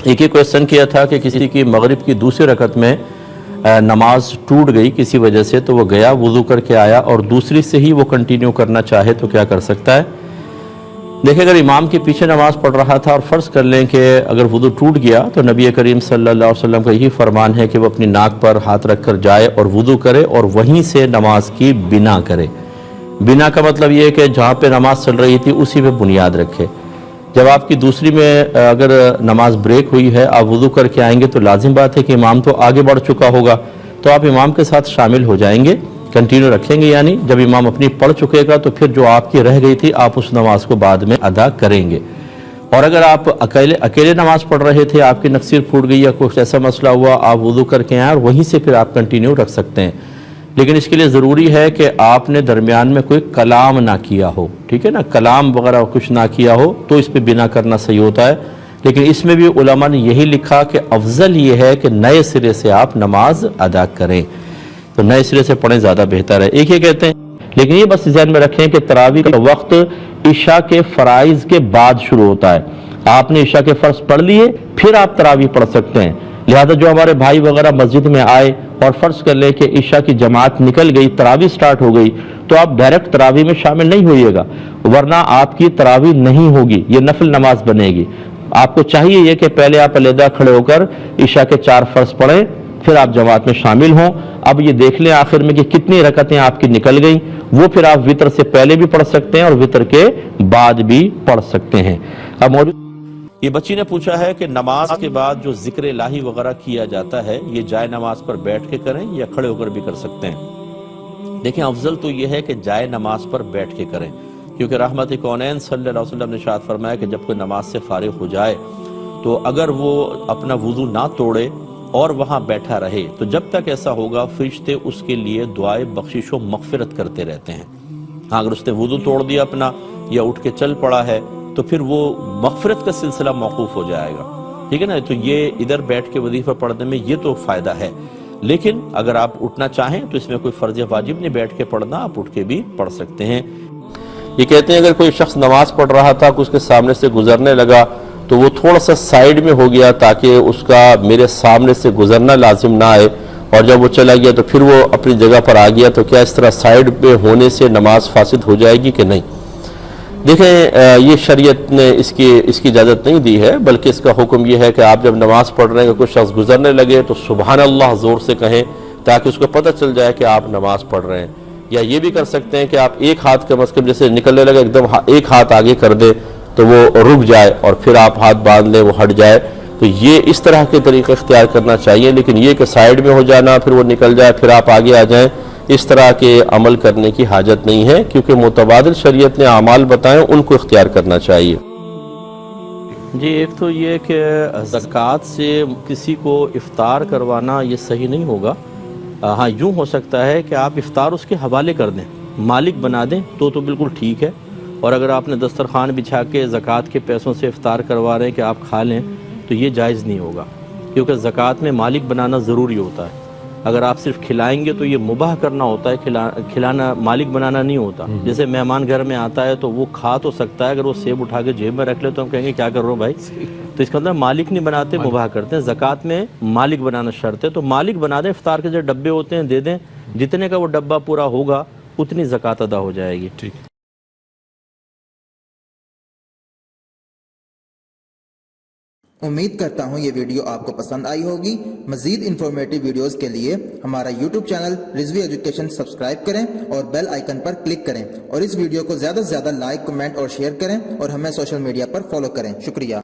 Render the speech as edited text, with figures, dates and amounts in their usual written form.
ایک ہی کوشچن کیا تھا کہ کسی کی مغرب کی دوسری رکعت میں نماز ٹوٹ گئی کسی وجہ سے، تو وہ گیا وضو کر کے آیا اور دوسری سے ہی وہ کنٹینیو کرنا چاہے تو کیا کر سکتا ہے؟ دیکھیں، اگر امام کے پیچھے نماز پڑھ رہا تھا اور فرض کر لیں کہ اگر وضو ٹوٹ گیا تو نبی کریم صلی اللہ علیہ وسلم کا یہی فرمان ہے کہ وہ اپنی ناک پر ہاتھ رکھ کر جائے اور وضو کرے اور وہیں سے نماز کی بنا کرے۔ بنا کا مطلب یہ ہے کہ جہاں پہ نماز چل رہی تھی اسی پہ بنیاد رکھے۔ جب آپ کی دوسری میں اگر نماز بریک ہوئی ہے، آپ وضو کر کے آئیں گے تو لازم بات ہے کہ امام تو آگے بڑھ چکا ہوگا، تو آپ امام کے ساتھ شامل ہو جائیں گے، کنٹینیو رکھیں گے، یعنی جب امام اپنی پڑھ چکے گا تو پھر جو آپ کی رہ گئی تھی آپ اس نماز کو بعد میں ادا کریں گے۔ اور اگر آپ اکیلے نماز پڑھ رہے تھے، آپ کی نکسیر پھوٹ گئی یا کچھ ایسا مسئلہ ہوا، آپ وضو کر کے آئیں اور وہیں سے پھر آپ کنٹینیو رکھ سکتے ہیں، لیکن اس کے لیے ضروری ہے کہ آپ نے درمیان میں کوئی کلام نہ کیا ہو، ٹھیک ہے نا، کلام وغیرہ کچھ نہ کیا ہو تو اس پہ بنا کرنا صحیح ہوتا ہے۔ لیکن اس میں بھی علماء نے یہی لکھا کہ افضل یہ ہے کہ نئے سرے سے آپ نماز ادا کریں، تو نئے سرے سے پڑھیں زیادہ بہتر ہے۔ ایک یہ کہتے ہیں، لیکن یہ بس ذہن میں رکھیں کہ تراویح کا وقت عشاء کے فرائض کے بعد شروع ہوتا ہے۔ آپ نے عشاء کے فرض پڑھ لیے پھر آپ تراویح پڑھ سکتے ہیں، لہذا جو ہمارے بھائی وغیرہ مسجد میں آئے اور فرض کر لیں کہ عشاء کی جماعت نکل گئی، تراویح سٹارٹ ہو گئی، تو آپ ڈائریکٹ تراویح میں شامل نہیں ہوئیے گا، ورنہ آپ کی تراویح نہیں ہوگی، یہ نفل نماز بنے گی۔ آپ کو چاہیے یہ کہ پہلے آپ علیحدہ کھڑے ہو کر عشاء کے 4 فرض پڑھیں، پھر آپ جماعت میں شامل ہوں۔ اب یہ دیکھ لیں آخر میں کہ کتنی رکعتیں آپ کی نکل گئیں، وہ پھر آپ وتر سے پہلے بھی پڑھ سکتے ہیں اور وتر کے بعد بھی پڑھ سکتے ہیں۔ اب یہ بچی نے پوچھا ہے کہ نماز کے بعد جو ذکر الہی وغیرہ کیا جاتا ہے، یہ جائے نماز پر بیٹھ کے کریں یا کھڑے ہو کر بھی کر سکتے ہیں؟ دیکھیں، افضل تو یہ ہے کہ جائے نماز پر بیٹھ کے کریں، کیونکہ رحمت کونین صلی اللہ علیہ وسلم نے ارشاد فرمایا کہ جب کوئی نماز سے فارغ ہو جائے تو اگر وہ اپنا وضو نہ توڑے اور وہاں بیٹھا رہے تو جب تک ایسا ہوگا فرشتے اس کے لیے دعائے بخشش و مغفرت کرتے رہتے ہیں۔ ہاں، اگر اس نے وضو توڑ دیا اپنا یا اٹھ کے چل پڑا ہے تو پھر وہ مغفرت کا سلسلہ موقوف ہو جائے گا، ٹھیک ہے نا۔ تو یہ ادھر بیٹھ کے وظیفہ پڑھنے میں یہ تو فائدہ ہے، لیکن اگر آپ اٹھنا چاہیں تو اس میں کوئی فرض واجب نہیں بیٹھ کے پڑھنا، آپ اٹھ کے بھی پڑھ سکتے ہیں۔ یہ کہتے ہیں اگر کوئی شخص نماز پڑھ رہا تھا کہ اس کے سامنے سے گزرنے لگا تو وہ تھوڑا سا سائیڈ میں ہو گیا تاکہ اس کا میرے سامنے سے گزرنا لازم نہ آئے، اور جب وہ چلا گیا تو پھر وہ اپنی جگہ پر آ گیا، تو کیا اس طرح سائیڈ پہ ہونے سے نماز فاسد ہو جائے گی کہ نہیں؟ دیکھیں، یہ شریعت نے اس کی اجازت نہیں دی ہے، بلکہ اس کا حکم یہ ہے کہ آپ جب نماز پڑھ رہے ہیں کہ کوئی شخص گزرنے لگے تو سبحان اللہ زور سے کہیں تاکہ اس کو پتہ چل جائے کہ آپ نماز پڑھ رہے ہیں۔ یا یہ بھی کر سکتے ہیں کہ آپ ایک ہاتھ کم از کم جیسے نکلنے لگے ایک دم ایک ہاتھ آگے کر دے تو وہ رک جائے اور پھر آپ ہاتھ باندھ لیں وہ ہٹ جائے، تو یہ اس طرح کے طریقے اختیار کرنا چاہیے۔ لیکن یہ کہ سائیڈ میں ہو جانا پھر وہ نکل جائے پھر آپ آگے آ جائیں، اس طرح کے عمل کرنے کی حاجت نہیں ہے، کیونکہ متبادل شریعت نے اعمال بتائیں ان کو اختیار کرنا چاہیے۔ جی، ایک تو یہ کہ زکوٰۃ سے کسی کو افطار کروانا یہ صحیح نہیں ہوگا۔ ہاں، یوں ہو سکتا ہے کہ آپ افطار اس کے حوالے کر دیں، مالک بنا دیں تو بالکل ٹھیک ہے، اور اگر آپ نے دسترخوان بچھا کے زکوٰۃ کے پیسوں سے افطار کروا رہے ہیں کہ آپ کھا لیں تو یہ جائز نہیں ہوگا، کیونکہ زکوٰۃ میں مالک بنانا ضروری ہوتا ہے۔ اگر آپ صرف کھلائیں گے تو یہ مباح کرنا ہوتا ہے، کھلانا مالک بنانا نہیں ہوتا۔ جیسے مہمان گھر میں آتا ہے تو وہ کھا تو سکتا ہے، اگر وہ سیب اٹھا کے جیب میں رکھ لے تو ہم کہیں گے کیا کر رہے ہو بھائی، تو اس کا مطلب مالک نہیں بناتے، مباح کرتے ہیں۔ زکوٰۃ میں مالک بنانا شرط ہے، تو مالک بنا دیں، افطار کے جو ڈبے ہوتے ہیں دے دیں، جتنے کا وہ ڈبہ پورا ہوگا اتنی زکوٰۃ ادا ہو جائے گی۔ ٹھیک۔ امید کرتا ہوں یہ ویڈیو آپ کو پسند آئی ہوگی۔ مزید انفارمیٹیو ویڈیوز کے لیے ہمارا YouTube channel Rizvi education subscribe کریں اور بیل آئیکن پر کلک کریں، اور اس ویڈیو کو زیادہ سے زیادہ لائک، کمنٹ اور شیئر کریں، اور ہمیں سوشل میڈیا پر فالو کریں۔ شکریہ۔